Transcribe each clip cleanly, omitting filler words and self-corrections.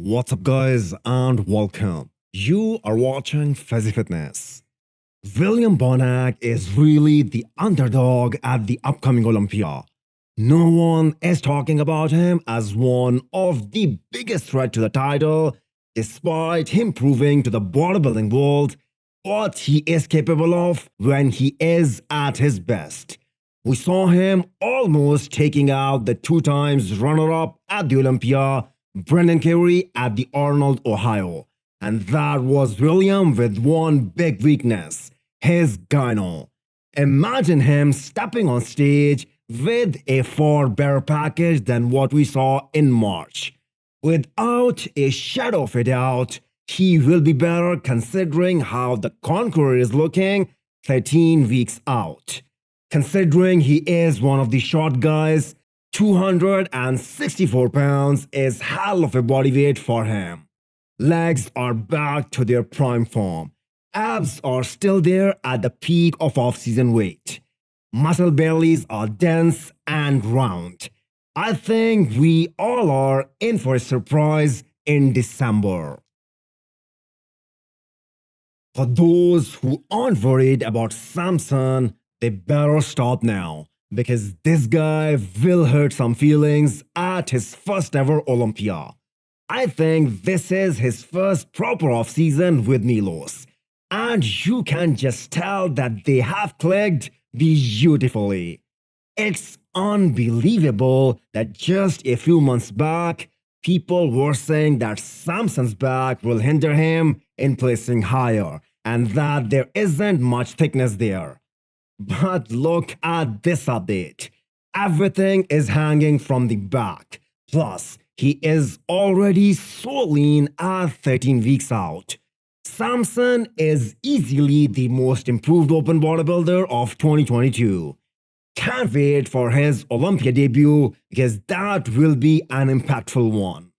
What's up, guys, and welcome. You are watching Fazi Fitness. William Bonac is really the underdog at the upcoming Olympia. No one is talking about him as one of the biggest threat to the title, despite him proving to the bodybuilding world what he is capable of when he is at his best. We saw him almost taking out the 2 times runner-up at the Olympia, Brendan Carey, at the Arnold, Ohio. And that was William with one big weakness, his gyno. Imagine him stepping on stage with a far better package than what we saw in March. Without a shadow of a doubt, he will be better considering how the Conqueror is looking 13 weeks out. Considering he is one of the short guys, 264 pounds is hell of a body weight for him. Legs are back to their prime form. Abs are still there at the peak of off-season weight. Muscle bellies are dense and round. I think we all are in for a surprise in December. For those who aren't worried about Samson, they better stop now, because this guy will hurt some feelings at his first ever Olympia. I think this is his first proper off-season with Milos, and you can just tell that they have clicked beautifully. It's unbelievable that just a few months back, people were saying that Samson's back will hinder him in placing higher, and that there isn't much thickness there. But look at this update. Everything is hanging from the back. Plus, he is already so lean at 13 weeks out. Samson is easily the most improved open bodybuilder of 2022. Can't wait for his Olympia debut because that will be an impactful one.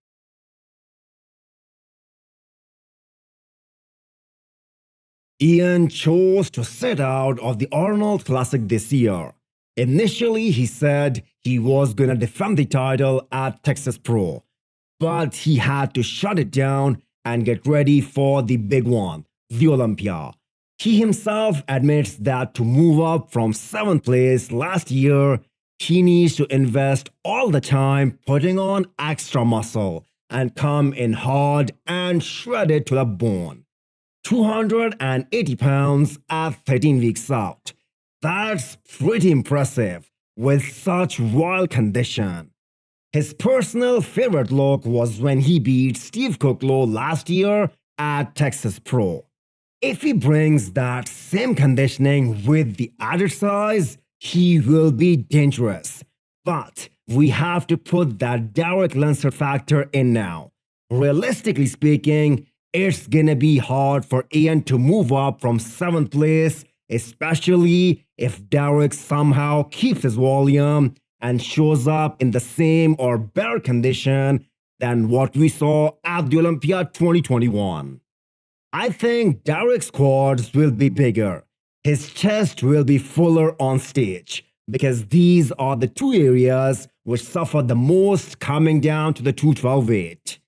Iain chose to sit out of the Arnold Classic this year. Initially, he said he was going to defend the title at Texas Pro, but he had to shut it down and get ready for the big one, the Olympia. He himself admits that to move up from 7th place last year, he needs to invest all the time putting on extra muscle and come in hard and shredded to the bone. 280 pounds at 13 weeks out. That's pretty impressive with such wild condition. His personal favorite look was when he beat Steve Kuclo last year at Texas Pro. If he brings that same conditioning with the added size, he will be dangerous. But we have to put that Derek Lunsford factor in now. Realistically speaking, it's gonna be hard for Iain to move up from 7th place, especially if Derek somehow keeps his volume and shows up in the same or better condition than what we saw at the Olympia 2021. I think Derek's quads will be bigger. His chest will be fuller on stage, because these are the 2 areas which suffer the most coming down to the 212 weight.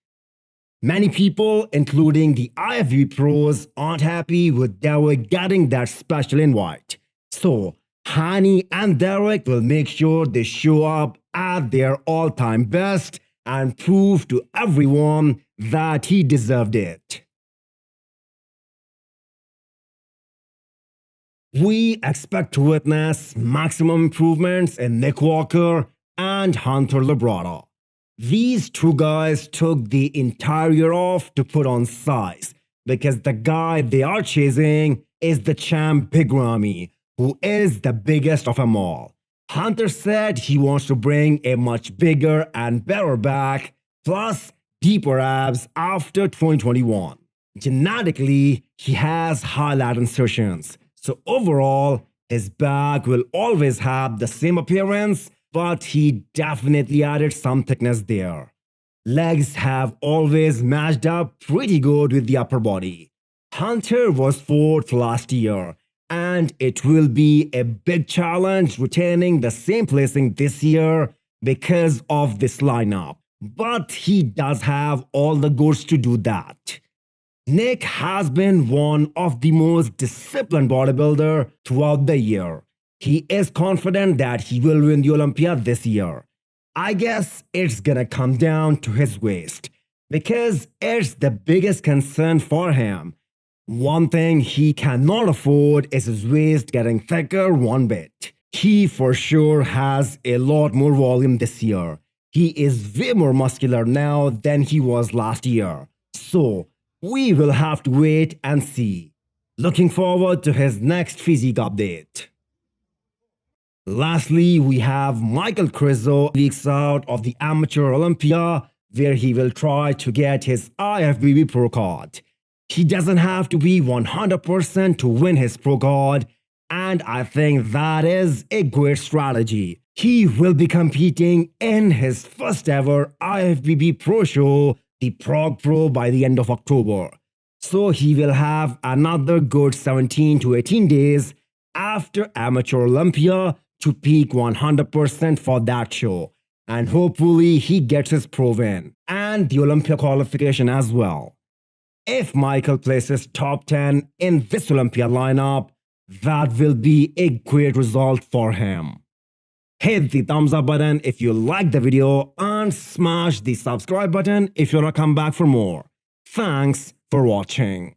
Many people, including the IFBB pros, aren't happy with Derek getting that special invite. So, Hani and Derek will make sure they show up at their all-time best and prove to everyone that he deserved it. We expect to witness maximum improvements in Nick Walker and Hunter Labrada. These 2 guys took the entire year off to put on size, because the guy they are chasing is the champ Big Ramy, who is the biggest of them all. Hunter said he wants to bring a much bigger and better back, plus deeper abs after 2021. Genetically, he has high lat insertions, so overall, his back will always have the same appearance, but he definitely added some thickness there. Legs have always matched up pretty good with the upper body. Hunter was 4th last year, and it will be a big challenge retaining the same placing this year because of this lineup. but he does have all the goods to do that. Nick has been one of the most disciplined bodybuilder throughout the year. He is confident that he will win the Olympia this year. I guess it's gonna come down to his waist, because it's the biggest concern for him. One thing he cannot afford is his waist getting thicker one bit. He for sure has a lot more volume this year. He is way more muscular now than he was last year. So, we will have to wait and see. Looking forward to his next physique update. Lastly, we have Michal Krizo weeks out of the Amateur Olympia, where he will try to get his IFBB Pro card. He doesn't have to be 100% to win his Pro card, and I think that is a great strategy. He will be competing in his first ever IFBB Pro show, the Prague Pro, by the end of October. So he will have another good 17 to 18 days after Amateur Olympia to peak 100% for that show. And hopefully he gets his Pro win and the Olympia qualification as well. If Michal places top 10 in this Olympia lineup, that will be a great result for him. Hit the thumbs up button if you like the video and smash the subscribe button if you want to come back for more. Thanks for watching.